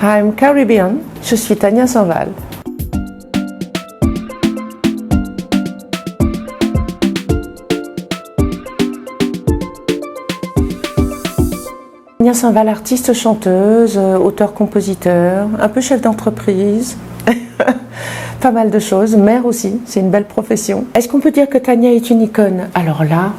I'm Caribbean, je suis Tania Sanval. Tania Sanval, artiste, chanteuse, auteur-compositeur, un peu chef d'entreprise, pas mal de choses, mère aussi, c'est une belle profession. Est-ce qu'on peut dire que Tania est une icône? Alors là...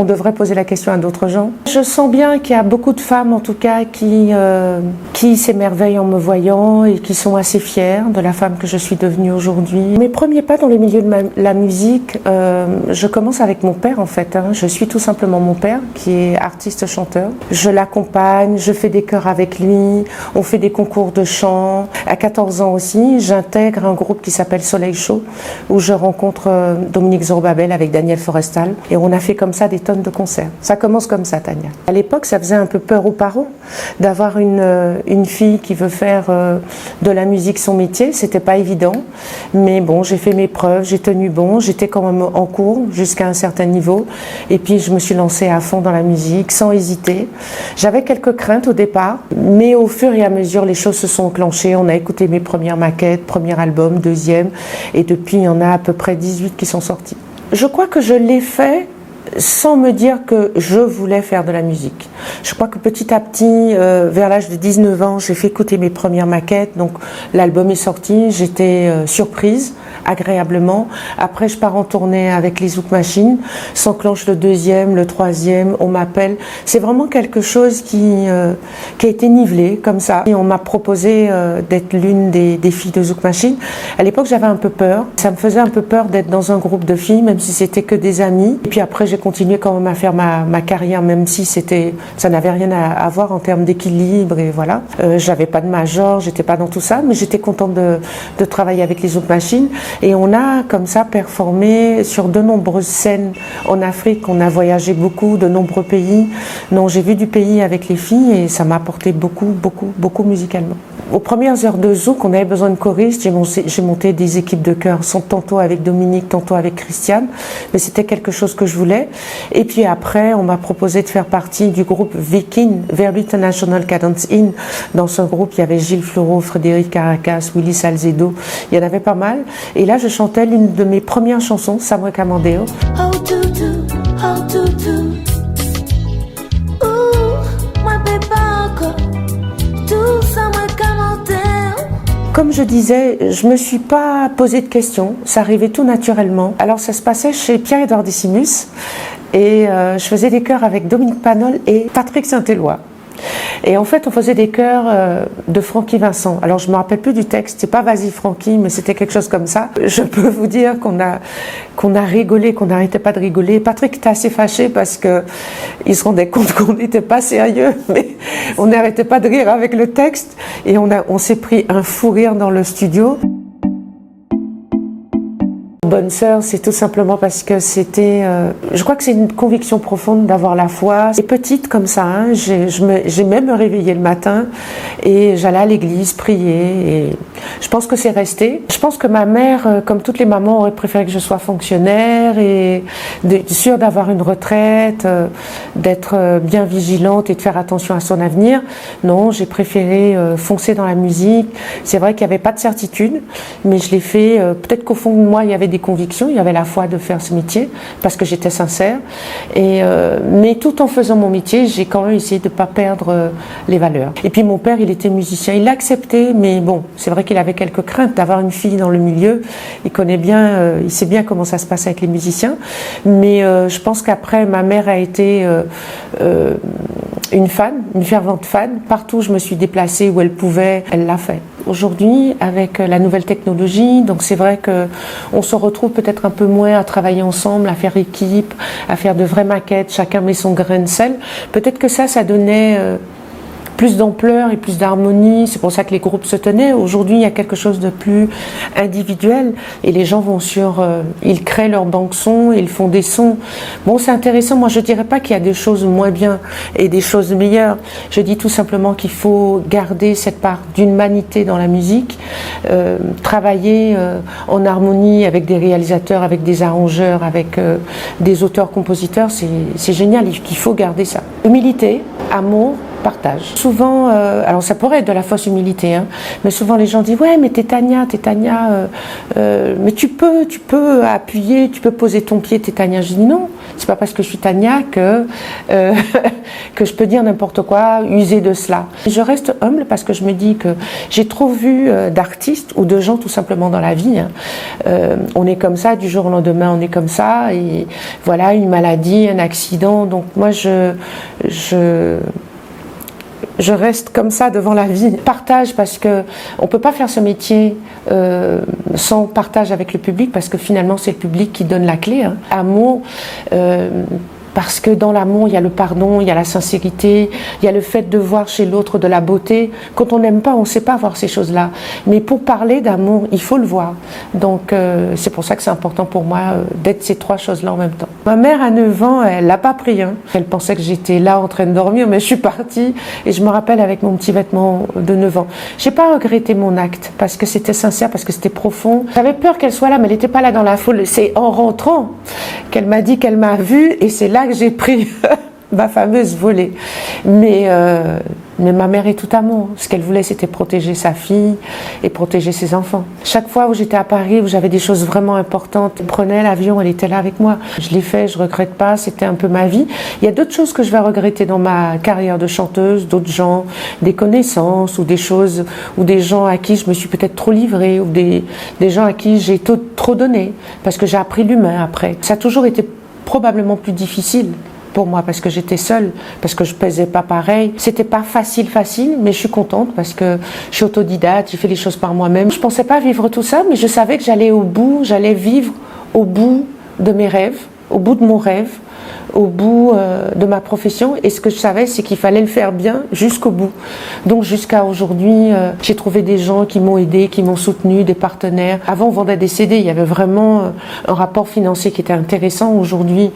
On devrait poser la question à d'autres gens. Je sens bien qu'il y a beaucoup de femmes, en tout cas, qui s'émerveillent en me voyant et qui sont assez fières de la femme que je suis devenue aujourd'hui. Mes premiers pas dans les milieux de la musique, je commence avec mon père, en fait. Je suis tout simplement mon père, qui est artiste-chanteur. Je l'accompagne, je fais des chœurs avec lui, on fait des concours de chant. À 14 ans aussi, j'intègre un groupe qui s'appelle Soleil Chaud, où je rencontre Dominique Zorbabel avec Daniel Forestal. Et on a fait comme ça des tonnes de concerts. Ça commence comme ça, Tania. À l'époque, ça faisait un peu peur aux parents d'avoir une fille qui veut faire de la musique son métier. C'était pas évident, mais bon, j'ai fait mes preuves, j'ai tenu bon, j'étais quand même en cours jusqu'à un certain niveau, et puis je me suis lancée à fond dans la musique, sans hésiter. J'avais quelques craintes au départ, mais au fur et à mesure, les choses se sont enclenchées. On a écouté mes premières maquettes, premier album, deuxième, et depuis, il y en a à peu près 18 qui sont sortis. Je crois que je l'ai fait sans me dire que je voulais faire de la musique. Je crois que petit à petit, vers l'âge de 19 ans, j'ai fait écouter mes premières maquettes, donc l'album est sorti, j'étais surprise, agréablement. Après, je pars en tournée avec les Zouk Machines, s'enclenche le deuxième, le troisième, on m'appelle. C'est vraiment quelque chose qui a été nivelé, comme ça. Et on m'a proposé d'être l'une des filles de Zouk Machines. À l'époque, j'avais un peu peur. Ça me faisait un peu peur d'être dans un groupe de filles, même si c'était que des amis. Et puis après, j'ai continué quand même à faire ma carrière, même si ça n'avait rien à voir en termes d'équilibre, et voilà. J'avais pas de major, j'étais pas dans tout ça, mais j'étais contente de travailler avec les Zouk Machines. Et on a comme ça performé sur de nombreuses scènes en Afrique. On a voyagé beaucoup, de nombreux pays. Non, j'ai vu du pays avec les filles et ça m'a apporté beaucoup musicalement. Aux premières heures de Zouk, on avait besoin de choristes. J'ai monté des équipes de chœur, tantôt avec Dominique, tantôt avec Christiane. Mais c'était quelque chose que je voulais. Et puis après, on m'a proposé de faire partie du groupe Viking, Verbe International Cadence In. Dans ce groupe, il y avait Gilles Fleureau, Frédéric Caracas, Willy Salzedo. Il y en avait pas mal. Et là, je chantais l'une de mes premières chansons, Samuel Kamandeo. Comme je disais, je me suis pas posé de questions, ça arrivait tout naturellement. Alors ça se passait chez Pierre-Édouard Décimus et je faisais des chœurs avec Dominique Panol et Patrick Saint-Éloi. Et en fait, on faisait des chœurs de Francky Vincent. Alors, je me rappelle plus du texte, c'est pas Vas-y Francky, mais c'était quelque chose comme ça. Je peux vous dire qu'on a rigolé, qu'on n'arrêtait pas de rigoler. Patrick était assez fâché parce que il se rendait compte qu'on n'était pas sérieux, mais on n'arrêtait pas de rire avec le texte. Et on s'est pris un fou rire dans le studio. Bonne sœur, c'est tout simplement parce que c'était... je crois que c'est une conviction profonde d'avoir la foi. Et petite comme ça, hein, j'aimais me réveiller le matin et j'allais à l'église prier. Et je pense que c'est resté. Je pense que ma mère, comme toutes les mamans, aurait préféré que je sois fonctionnaire et sûre d'avoir une retraite, d'être bien vigilante et de faire attention à son avenir. Non, j'ai préféré foncer dans la musique. C'est vrai qu'il n'y avait pas de certitude, mais je l'ai fait. Peut-être qu'au fond de moi, il y avait des convictions, il y avait la foi de faire ce métier parce que j'étais sincère. Mais tout en faisant mon métier, j'ai quand même essayé de ne pas perdre les valeurs. Et puis mon père, il était musicien, il l'a accepté, mais bon, c'est vrai qu'il avait quelques craintes d'avoir une fille dans le milieu. Il connaît bien, il sait bien comment ça se passe avec les musiciens. Mais je pense qu'après, ma mère a été une fan, une fervente fan. Partout où je me suis déplacée, où elle pouvait, elle l'a fait. Aujourd'hui, avec la nouvelle technologie, donc c'est vrai qu'on se retrouve peut-être un peu moins à travailler ensemble, à faire équipe, à faire de vraies maquettes, chacun met son grain de sel. Peut-être que ça donnait plus d'ampleur et plus d'harmonie. C'est pour ça que les groupes se tenaient. Aujourd'hui, il y a quelque chose de plus individuel et les gens vont ils créent leur banque son, ils font des sons. Bon, c'est intéressant. Moi, je dirais pas qu'il y a des choses moins bien et des choses meilleures. Je dis tout simplement qu'il faut garder cette part d'humanité dans la musique, travailler en harmonie avec des réalisateurs, avec des arrangeurs, avec des auteurs-compositeurs. C'est génial. Il faut garder ça. Humilité, amour, partage. Souvent, alors ça pourrait être de la fausse humilité, hein, mais souvent les gens disent ouais mais t'es Tania, mais tu peux appuyer, tu peux poser ton pied, t'es Tania. Je dis non, c'est pas parce que je suis Tania que que je peux dire n'importe quoi, user de cela. Je reste humble parce que je me dis que j'ai trop vu d'artistes ou de gens tout simplement dans la vie. Hein. On est comme ça du jour au lendemain, on est comme ça et voilà une maladie, un accident. Donc moi je reste comme ça devant la vie. Partage parce que on peut pas faire ce métier sans partage avec le public parce que finalement c'est le public qui donne la clé. Hein. Amour. Parce que dans l'amour, il y a le pardon, il y a la sincérité, il y a le fait de voir chez l'autre de la beauté. Quand on n'aime pas, on ne sait pas voir ces choses-là. Mais pour parler d'amour, il faut le voir. Donc c'est pour ça que c'est important pour moi d'être ces trois choses-là en même temps. Ma mère à 9 ans, elle l'a pas pris. Hein. Elle pensait que j'étais là en train de dormir, mais je suis partie et je me rappelle avec mon petit vêtement de 9 ans. J'ai pas regretté mon acte parce que c'était sincère, parce que c'était profond. J'avais peur qu'elle soit là, mais elle n'était pas là dans la foule. C'est en rentrant qu'elle m'a dit qu'elle m'a vue et c'est là que j'ai pris ma fameuse volée. Mais ma mère est tout amour. Ce qu'elle voulait, c'était protéger sa fille et protéger ses enfants. Chaque fois où j'étais à Paris, où j'avais des choses vraiment importantes, elle prenait l'avion, elle était là avec moi. Je l'ai fait, je regrette pas, c'était un peu ma vie. Il y a d'autres choses que je vais regretter dans ma carrière de chanteuse, d'autres gens, des connaissances ou des choses, ou des gens à qui je me suis peut-être trop livrée, ou des gens à qui j'ai trop donné, parce que j'ai appris l'humain après. Ça a toujours été probablement plus difficile pour moi parce que j'étais seule, parce que je pesais pas pareil. C'était pas facile, mais je suis contente parce que je suis autodidacte, j'ai fait les choses par moi-même. Je pensais pas vivre tout ça, mais je savais que j'allais j'allais vivre au bout de mes rêves, au bout de mon rêve, au bout de ma profession. Et ce que je savais, c'est qu'il fallait le faire bien jusqu'au bout. Donc jusqu'à aujourd'hui, j'ai trouvé des gens qui m'ont aidé, qui m'ont soutenu, des partenaires. Avant, on vendait des CD, il y avait vraiment un rapport financier qui était intéressant. Aujourd'hui,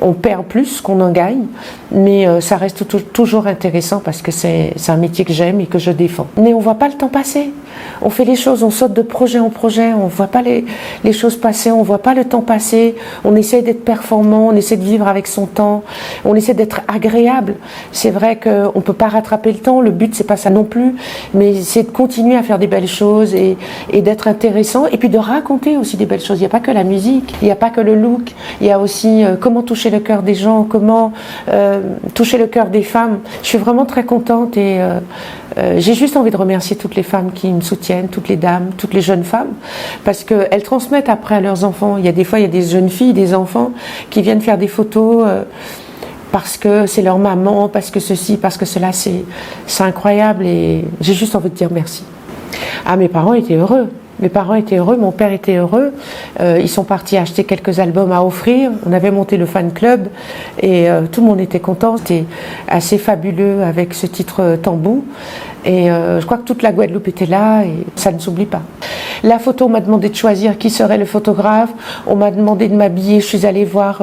on perd plus qu'on en gagne, mais ça reste toujours intéressant parce que c'est un métier que j'aime et que je défends. Mais on voit pas le temps passer. On fait les choses, on saute de projet en projet, on voit pas les choses passer, on voit pas le temps passer. On essaie d'être performant, on essaie de vivre avec son temps, on essaie d'être agréable. C'est vrai qu'on peut pas rattraper le temps, le but c'est pas ça non plus, mais c'est de continuer à faire des belles choses et d'être intéressant et puis de raconter aussi des belles choses. Il n'y a pas que la musique, il n'y a pas que le look, il y a aussi comment toucher le cœur des gens, comment toucher le cœur des femmes. Je suis vraiment très contente et j'ai juste envie de remercier toutes les femmes qui me soutiennent, toutes les dames, toutes les jeunes femmes, parce qu'elles transmettent après à leurs enfants. Il y a des fois, il y a des jeunes filles, des enfants qui viennent faire des photos parce que c'est leur maman, parce que ceci, parce que cela, c'est incroyable et j'ai juste envie de dire merci. Ah, mes parents étaient heureux. Mes parents étaient heureux, mon père était heureux. Ils sont partis acheter quelques albums à offrir. On avait monté le fan club et tout le monde était content. C'était assez fabuleux avec ce titre Tambou. Et je crois que toute la Guadeloupe était là et ça ne s'oublie pas. La photo, on m'a demandé de choisir qui serait le photographe. On m'a demandé de m'habiller. Je suis allée voir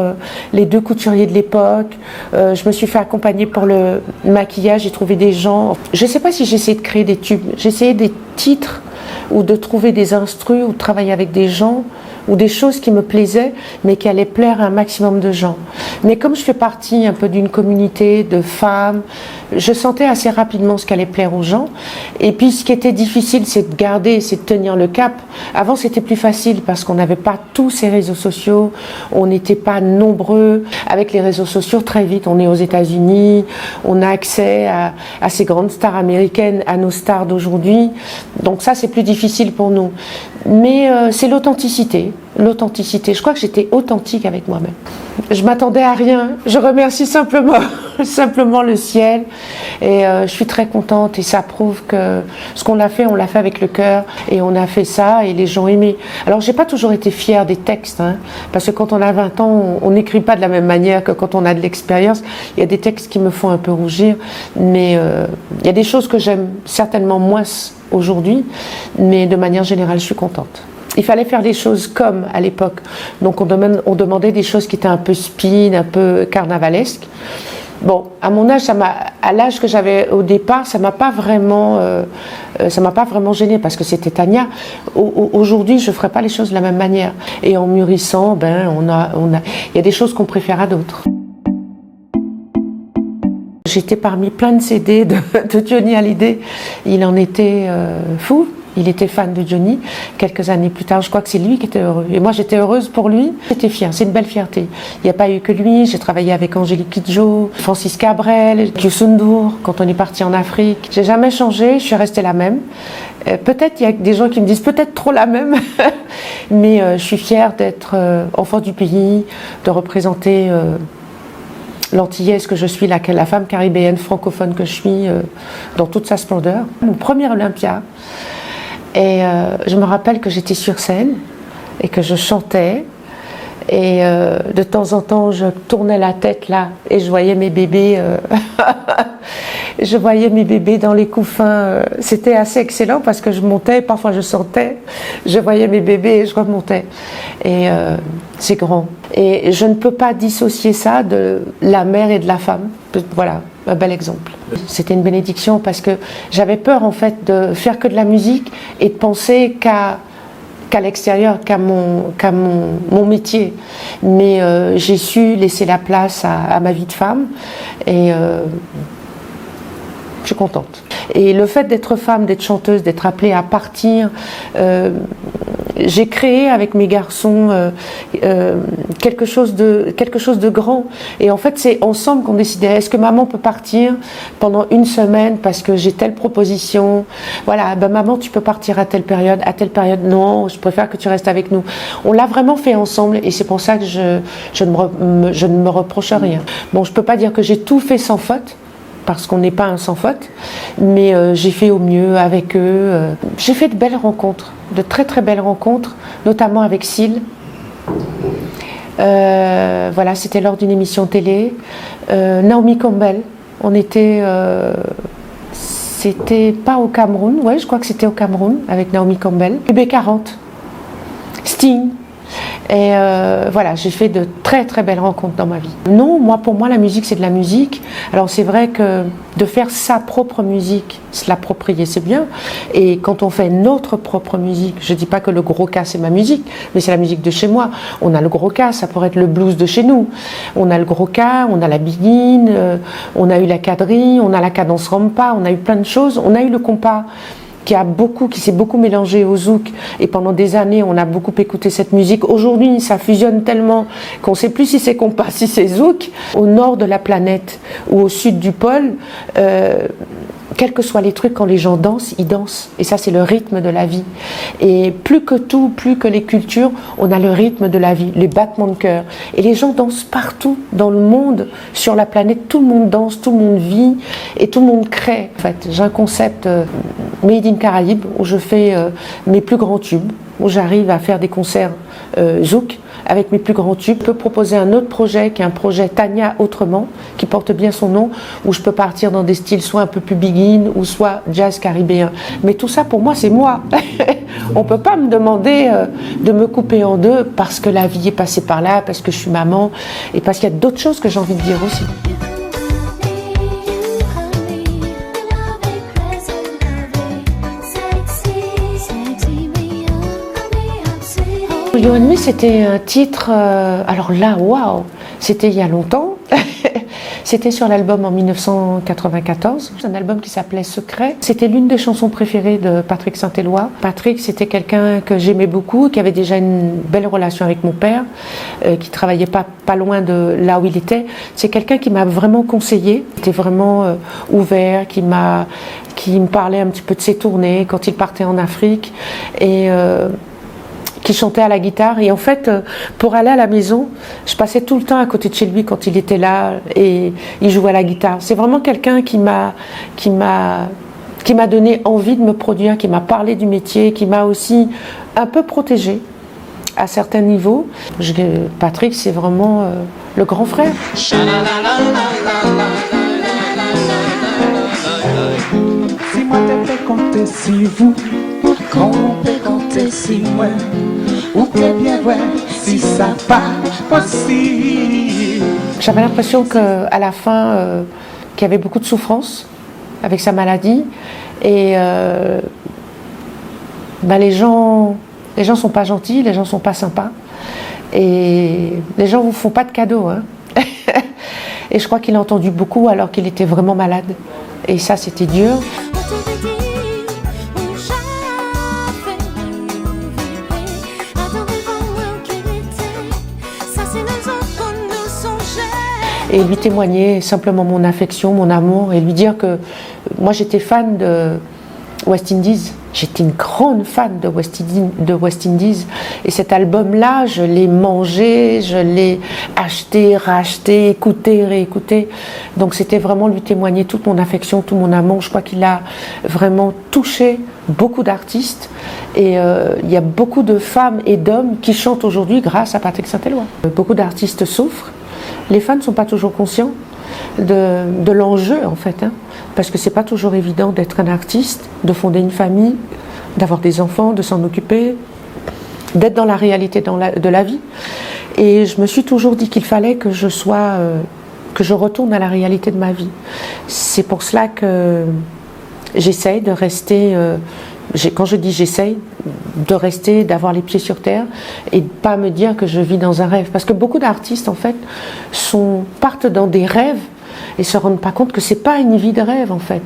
les 2 couturiers de l'époque. Je me suis fait accompagner pour le maquillage. J'ai trouvé des gens. Je ne sais pas si j'ai essayé de créer des tubes. J'ai essayé des titres ou de trouver des instrus ou de travailler avec des gens ou des choses qui me plaisaient mais qui allaient plaire à un maximum de gens. Mais comme je fais partie un peu d'une communauté de femmes, je sentais assez rapidement ce qui allait plaire aux gens. Et puis ce qui était difficile, c'est de garder, c'est de tenir le cap. Avant c'était plus facile parce qu'on n'avait pas tous ces réseaux sociaux, on n'était pas nombreux. Avec les réseaux sociaux, très vite, on est aux États-Unis, on a accès à ces grandes stars américaines, à nos stars d'aujourd'hui. Donc ça c'est plus difficile pour nous. Mais c'est l'authenticité. L'authenticité. Je crois que j'étais authentique avec moi-même. Je m'attendais à rien. Je remercie simplement le ciel. Et je suis très contente. Et ça prouve que ce qu'on a fait, on l'a fait avec le cœur. Et on a fait ça et les gens aimaient. Alors, j'ai pas toujours été fière des textes. Hein, parce que quand on a 20 ans, on n'écrit pas de la même manière que quand on a de l'expérience. Il y a des textes qui me font un peu rougir. Mais il y a des choses que j'aime certainement moins aujourd'hui. Mais de manière générale, je suis contente. Il fallait faire des choses comme à l'époque. Donc on demandait des choses qui étaient un peu spin, un peu carnavalesques. Bon, à mon âge, à l'âge que j'avais au départ, ça m'a pas vraiment gênée parce que c'était Tania. Aujourd'hui, je ferais pas les choses de la même manière. Et en mûrissant, il y a des choses qu'on préfère à d'autres. j'étais parmi plein de CD de Johnny Hallyday. Il en était fou. Il était fan de Johnny. Quelques années plus tard, je crois que c'est lui qui était heureux. Et moi, j'étais heureuse pour lui. J'étais fière. C'est une belle fierté. Il n'y a pas eu que lui. J'ai travaillé avec Angélique Kidjo, Francis Cabrel, Youssou N'Dour, quand on est parti en Afrique. J'ai jamais changé. Je suis restée la même. Peut-être, il y a des gens qui me disent peut-être trop la même. Mais je suis fière d'être enfant du pays, de représenter l'antillaise que je suis, la femme caribéenne francophone que je suis, dans toute sa splendeur. Mon premier Olympia. Et je me rappelle que j'étais sur scène et que je chantais. Et de temps en temps, je tournais la tête là et je voyais mes bébés. Je voyais mes bébés dans les couffins. C'était assez excellent parce que je montais, parfois je sortais. Je voyais mes bébés et je remontais. Et c'est grand. Et je ne peux pas dissocier ça de la mère et de la femme. Voilà, un bel exemple. C'était une bénédiction parce que j'avais peur en fait de faire que de la musique et de penser qu'à l'extérieur, qu'à mon métier. Mais j'ai su laisser la place à ma vie de femme et je suis contente. Et le fait d'être femme, d'être chanteuse, d'être appelée à partir, j'ai créé avec mes garçons quelque chose de grand. Et en fait, c'est ensemble qu'on décidait, est-ce que maman peut partir pendant une semaine parce que j'ai telle proposition. Voilà, ben maman, tu peux partir à telle période, non, je préfère que tu restes avec nous. On l'a vraiment fait ensemble et c'est pour ça que je ne me reproche rien. Bon, je peux pas dire que j'ai tout fait sans faute, parce qu'on n'est pas un sans faute, mais j'ai fait au mieux avec eux. J'ai fait de belles rencontres, de très très belles rencontres, notamment avec Syl. Voilà, c'était lors d'une émission télé. Naomi Campbell, c'était pas au Cameroun, ouais, je crois que c'était au Cameroun avec Naomi Campbell. UB40, Sting. Et voilà, j'ai fait de très très belles rencontres dans ma vie. Non, pour moi la musique c'est de la musique. Alors c'est vrai que de faire sa propre musique, se l'approprier c'est bien. Et quand on fait notre propre musique, je dis pas que le gros cas c'est ma musique, mais c'est la musique de chez moi. On a le gros cas, ça pourrait être le blues de chez nous. On a le gros cas, on a la biguine, on a eu la quadrille, on a la cadence rampa, on a eu plein de choses. On a eu le compas qui s'est beaucoup mélangé au zouk et pendant des années on a beaucoup écouté cette musique. Aujourd'hui ça fusionne tellement qu'on ne sait plus si c'est compas, si c'est zouk. Au nord de la planète ou au sud du pôle, quels que soient les trucs, quand les gens dansent, ils dansent. Et ça, c'est le rythme de la vie. Et plus que tout, plus que les cultures, on a le rythme de la vie, les battements de cœur. Et les gens dansent partout dans le monde, sur la planète. Tout le monde danse, tout le monde vit et tout le monde crée. En fait, j'ai un concept Made in Caraïbes où je fais mes plus grands tubes, où j'arrive à faire des concerts zouk avec mes plus grands tubes. Je peux proposer un autre projet qui est un projet Tania Autrement, qui porte bien son nom, où je peux partir dans des styles soit un peu plus big-in ou soit jazz caribéen. Mais tout ça pour moi c'est moi. On ne peut pas me demander de me couper en deux parce que la vie est passée par là, parce que je suis maman et parce qu'il y a d'autres choses que j'ai envie de dire aussi. You and Me, c'était un titre, alors là, waouh, c'était il y a longtemps, c'était sur l'album en 1994, un album qui s'appelait Secret. C'était l'une des chansons préférées de Patrick Saint-Éloi. Patrick, c'était quelqu'un que j'aimais beaucoup, qui avait déjà une belle relation avec mon père, qui travaillait pas loin de là où il était. C'est quelqu'un qui m'a vraiment conseillé, qui était vraiment ouvert, qui me parlait un petit peu de ses tournées quand il partait en Afrique et qui chantait à la guitare. Et en fait, pour aller à la maison, je passais tout le temps à côté de chez lui quand il était là et il jouait à la guitare. C'est vraiment quelqu'un qui m'a donné envie de me produire, qui m'a parlé du métier, qui m'a aussi un peu protégée à certains niveaux. Patrick, c'est vraiment le grand frère. Si moi te fais compter si vous, quand on peut compter si moi, ou peut bien voir si ça pas possible. J'avais l'impression qu'à la fin, qu'il y avait beaucoup de souffrance avec sa maladie et les gens sont pas gentils, les gens sont pas sympas et les gens vous font pas de cadeaux, hein. Et je crois qu'il a entendu beaucoup alors qu'il était vraiment malade. Et ça, c'était dur. Et lui témoigner simplement mon affection, mon amour, et lui dire que moi j'étais fan de West Indies. J'étais une grande fan de West Indies. Et cet album-là, je l'ai mangé, je l'ai acheté, racheté, écouté, réécouté. Donc c'était vraiment lui témoigner toute mon affection, tout mon amour. Je crois qu'il a vraiment touché beaucoup d'artistes. Et il y a beaucoup de femmes et d'hommes qui chantent aujourd'hui grâce à Patrick Saint-Éloi. Beaucoup d'artistes souffrent. Les fans ne sont pas toujours conscients de l'enjeu en fait, hein, parce que c'est pas toujours évident d'être un artiste, de fonder une famille, d'avoir des enfants, de s'en occuper, d'être dans la réalité de la vie. Et je me suis toujours dit qu'il fallait que je retourne à la réalité de ma vie. C'est pour cela que j'essaye de rester, quand je dis j'essaye, de rester, d'avoir les pieds sur terre et de pas me dire que je vis dans un rêve. Parce que beaucoup d'artistes, en fait, partent dans des rêves et se rendent pas compte que c'est pas une vie de rêve, en fait.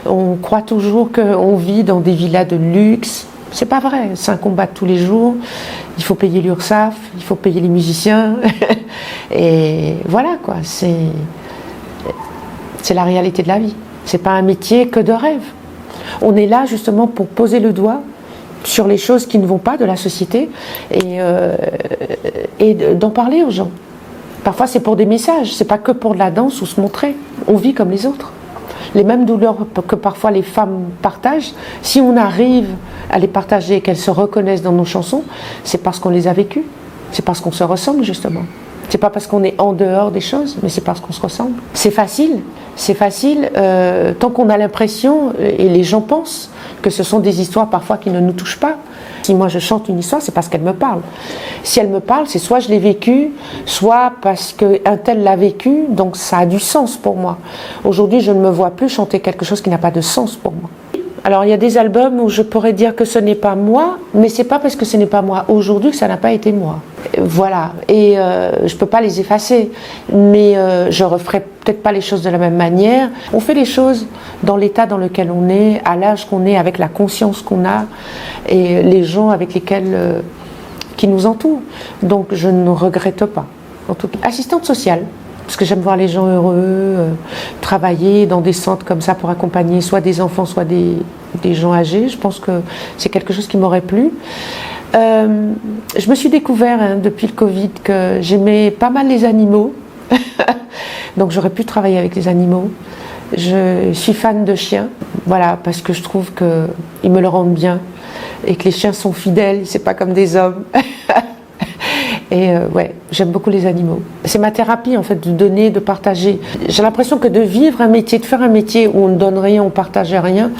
On croit toujours qu'on vit dans des villas de luxe. C'est pas vrai. C'est un combat de tous les jours. Il faut payer l'URSSAF, il faut payer les musiciens. Et voilà, quoi. C'est la réalité de la vie. C'est pas un métier que de rêve. On est là, justement, pour poser le doigt sur les choses qui ne vont pas de la société et d'en parler aux gens. Parfois c'est pour des messages, c'est pas que pour de la danse ou se montrer. On vit comme les autres. Les mêmes douleurs que parfois les femmes partagent, si on arrive à les partager et qu'elles se reconnaissent dans nos chansons, c'est parce qu'on les a vécues. C'est parce qu'on se ressemble justement. C'est pas parce qu'on est en dehors des choses, mais c'est parce qu'on se ressemble. C'est facile tant qu'on a l'impression, et les gens pensent, que ce sont des histoires parfois qui ne nous touchent pas. Si moi je chante une histoire, c'est parce qu'elle me parle. Si elle me parle, c'est soit je l'ai vécue, soit parce qu'un tel l'a vécu, donc ça a du sens pour moi. Aujourd'hui, je ne me vois plus chanter quelque chose qui n'a pas de sens pour moi. Alors il y a des albums où je pourrais dire que ce n'est pas moi, mais c'est pas parce que ce n'est pas moi aujourd'hui que ça n'a pas été moi. Voilà, et je peux pas les effacer, mais je referai peut-être pas les choses de la même manière. On fait les choses dans l'état dans lequel on est, à l'âge qu'on est, avec la conscience qu'on a, et les gens avec lesquels qui nous entourent. Donc je ne regrette pas. En tout cas, assistante sociale. Parce que j'aime voir les gens heureux, travailler dans des centres comme ça pour accompagner soit des enfants, soit des gens âgés. Je pense que c'est quelque chose qui m'aurait plu. Je me suis découvert depuis le Covid que j'aimais pas mal les animaux. Donc j'aurais pu travailler avec les animaux. Je suis fan de chiens, voilà, parce que je trouve qu'ils me le rendent bien et que les chiens sont fidèles, c'est pas comme des hommes. Et ouais, j'aime beaucoup les animaux. C'est ma thérapie en fait, de donner, de partager. J'ai l'impression que de vivre un métier, de faire un métier où on ne donne rien, on ne partage rien,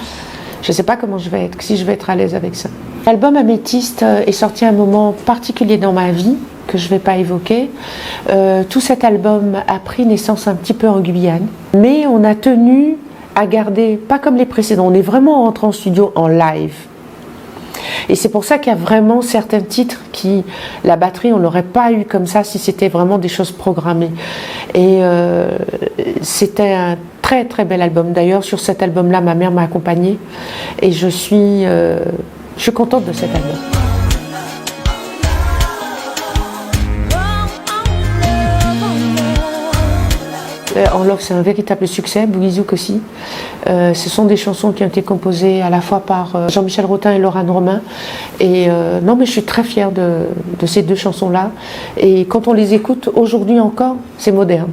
je ne sais pas comment je vais être, si je vais être à l'aise avec ça. L'album Améthyste est sorti à un moment particulier dans ma vie, que je ne vais pas évoquer. Tout cet album a pris naissance un petit peu en Guyane, mais on a tenu à garder, pas comme les précédents, on est vraiment rentré en studio en live. Et c'est pour ça qu'il y a vraiment certains titres qui, la batterie, on l'aurait pas eu comme ça si c'était vraiment des choses programmées. Et c'était un très très bel album. D'ailleurs, sur cet album-là, ma mère m'a accompagnée et je suis contente de cet album. En Love, c'est un véritable succès, Boogie Zouk aussi. Ce sont des chansons qui ont été composées à la fois par Jean-Michel Rotin et Laurane Romain. Et non, mais je suis très fière de ces deux chansons-là. Et quand on les écoute, aujourd'hui encore, c'est moderne.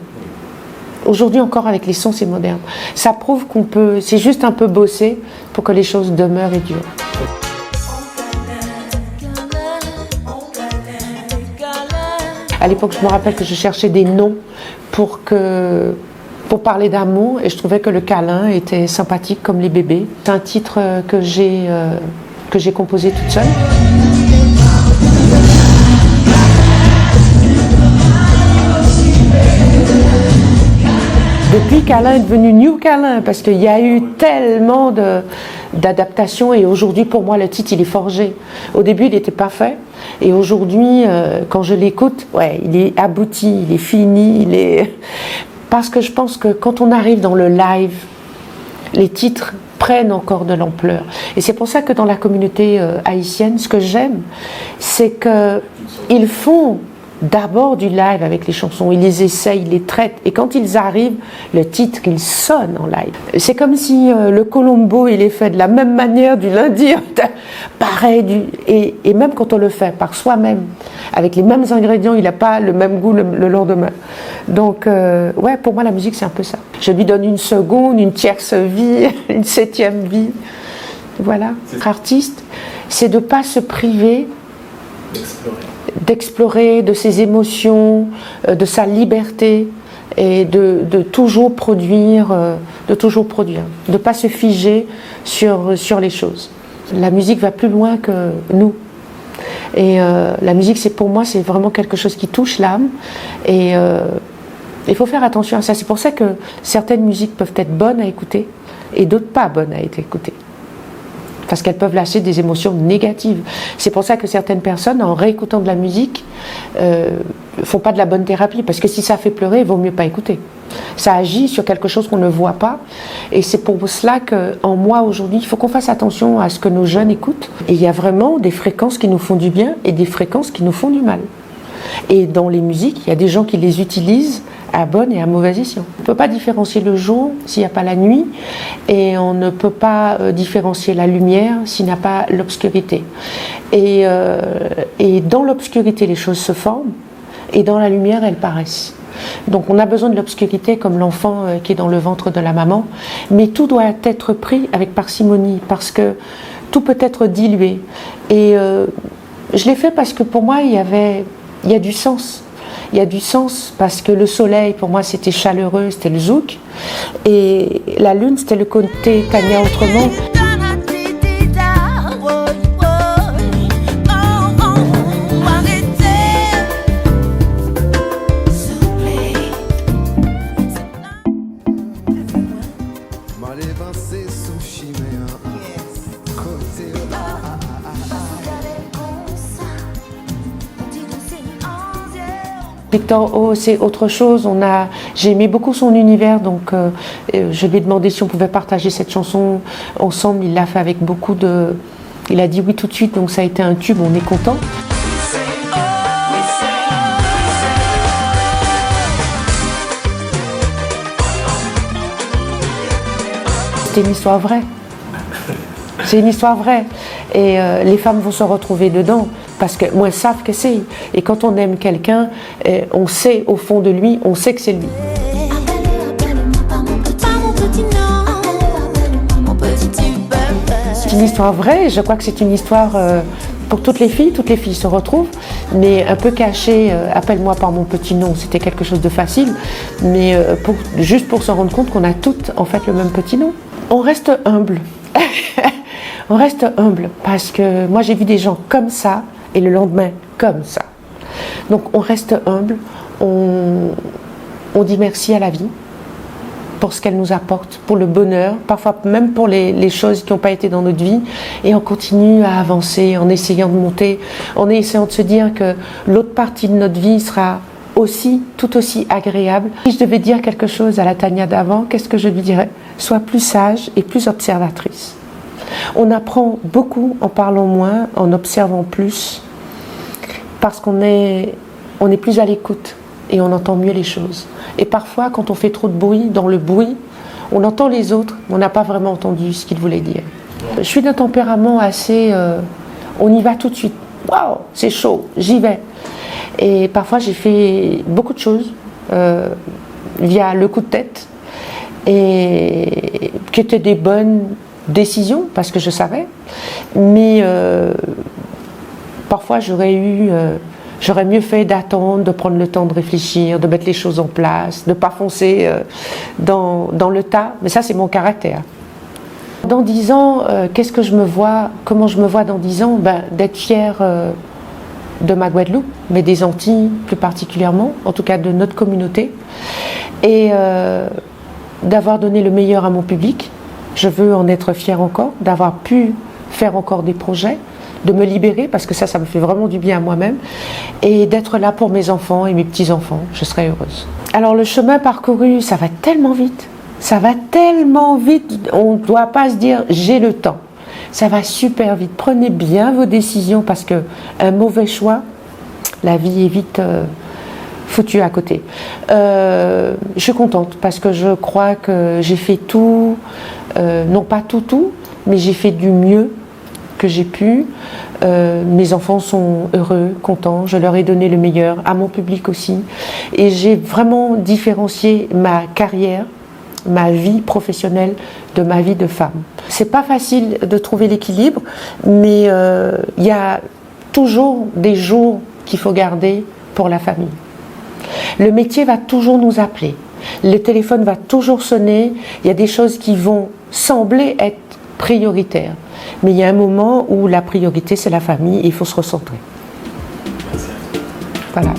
Aujourd'hui encore, avec les sons, c'est moderne. Ça prouve qu'on peut, c'est juste un peu bosser pour que les choses demeurent et durent. À l'époque, je me rappelle que je cherchais des noms pour parler d'amour et je trouvais que le câlin était sympathique comme les bébés. C'est un titre que j'ai composé toute seule. Depuis, câlin est devenu New Câlin parce qu'il y a eu tellement d'adaptations et aujourd'hui, pour moi, le titre, il est forgé. Au début, il n'était pas fait et aujourd'hui, quand je l'écoute, ouais, il est abouti, il est fini, Parce que je pense que quand on arrive dans le live, les titres prennent encore de l'ampleur. Et c'est pour ça que dans la communauté haïtienne, ce que j'aime, c'est qu'ils font d'abord du live avec les chansons, ils les essayent, ils les traitent, et quand ils arrivent, le titre, il sonne en live. C'est comme si le Colombo, il est fait de la même manière du lundi, pareil, et même quand on le fait par soi-même, avec les mêmes ingrédients, il n'a pas le même goût le lendemain. Donc, ouais, pour moi, la musique, c'est un peu ça. Je lui donne une seconde, une tierce vie, une septième vie. Voilà. Être artiste, c'est de ne pas se priver d'explorer de ses émotions, de sa liberté et de toujours produire, de ne pas se figer sur les choses. La musique va plus loin que nous. Et la musique, pour moi, c'est vraiment quelque chose qui touche l'âme. Et il faut faire attention à ça. C'est pour ça que certaines musiques peuvent être bonnes à écouter et d'autres pas bonnes à être écoutées. Parce qu'elles peuvent lâcher des émotions négatives. C'est pour ça que certaines personnes, en réécoutant de la musique, font pas de la bonne thérapie. Parce que si ça fait pleurer, il vaut mieux pas écouter. Ça agit sur quelque chose qu'on ne voit pas. Et c'est pour cela qu'en moi, aujourd'hui, il faut qu'on fasse attention à ce que nos jeunes écoutent. Et il y a vraiment des fréquences qui nous font du bien et des fréquences qui nous font du mal. Et dans les musiques, il y a des gens qui les utilisent à bon et à mauvais escient. On ne peut pas différencier le jour s'il n'y a pas la nuit, et on ne peut pas différencier la lumière s'il n'y a pas l'obscurité. Et dans l'obscurité, les choses se forment, et dans la lumière, elles paraissent. Donc on a besoin de l'obscurité comme l'enfant qui est dans le ventre de la maman, mais tout doit être pris avec parcimonie, parce que tout peut être dilué. Et je l'ai fait parce que pour moi, il y a du sens. Il y a du sens parce que le soleil, pour moi, c'était chaleureux, c'était le zouk. Et la lune, c'était le côté Tania autrement. Victor O, c'est autre chose. J'ai aimé beaucoup son univers, donc je lui ai demandé si on pouvait partager cette chanson ensemble. Il l'a fait avec beaucoup de... Il a dit oui tout de suite, donc ça a été un tube, on est content. C'est une histoire vraie. C'est une histoire vraie. Et les femmes vont se retrouver dedans. Parce que moi, elles savent que c'est. Et quand on aime quelqu'un, on sait au fond de lui, on sait que c'est lui. C'est une histoire vraie. Je crois que c'est une histoire pour toutes les filles. Toutes les filles se retrouvent, mais un peu cachée. Appelle-moi par mon petit nom. C'était quelque chose de facile, mais juste pour se rendre compte qu'on a toutes en fait le même petit nom. On reste humble. On reste humble parce que moi j'ai vu des gens comme ça. Et le lendemain, comme ça. Donc on reste humble, on dit merci à la vie pour ce qu'elle nous apporte, pour le bonheur, parfois même pour les choses qui n'ont pas été dans notre vie. Et on continue à avancer en essayant de monter, en essayant de se dire que l'autre partie de notre vie sera tout aussi agréable. Si je devais dire quelque chose à la Tania d'avant, qu'est-ce que je lui dirais? Sois plus sage et plus observatrice. On apprend beaucoup en parlant moins, en observant plus, parce qu'on est plus à l'écoute et on entend mieux les choses. Et parfois, quand on fait trop de bruit, dans le bruit, on entend les autres, mais on n'a pas vraiment entendu ce qu'ils voulaient dire. Je suis d'un tempérament assez... on y va tout de suite. Waouh, c'est chaud, j'y vais. Et parfois, j'ai fait beaucoup de choses via le coup de tête, et qui étaient des bonnes décision parce que je savais, mais parfois j'aurais mieux fait d'attendre, de prendre le temps de réfléchir, de mettre les choses en place, de ne pas foncer dans le tas, mais ça c'est mon caractère. Dans 10 ans, qu'est-ce que je me vois, comment je me vois dans 10 ans? D'être fière de ma Guadeloupe, mais des Antilles plus particulièrement, en tout cas de notre communauté, et d'avoir donné le meilleur à mon public. Je veux en être fière encore, d'avoir pu faire encore des projets, de me libérer, parce que ça me fait vraiment du bien à moi-même, et d'être là pour mes enfants et mes petits-enfants. Je serai heureuse. Alors le chemin parcouru, ça va tellement vite. Ça va tellement vite, on ne doit pas se dire j'ai le temps. Ça va super vite. Prenez bien vos décisions parce qu'un mauvais choix, la vie est vite foutue à côté. Je suis contente parce que je crois que j'ai fait tout, non pas tout, mais j'ai fait du mieux que j'ai pu. Mes enfants sont heureux, contents, je leur ai donné le meilleur, à mon public aussi. Et j'ai vraiment différencié ma carrière, ma vie professionnelle de ma vie de femme. C'est pas facile de trouver l'équilibre, mais il y a toujours des jours qu'il faut garder pour la famille. Le métier va toujours nous appeler, le téléphone va toujours sonner, il y a des choses qui vont sembler être prioritaires, mais il y a un moment où la priorité c'est la famille et il faut se recentrer. Voilà.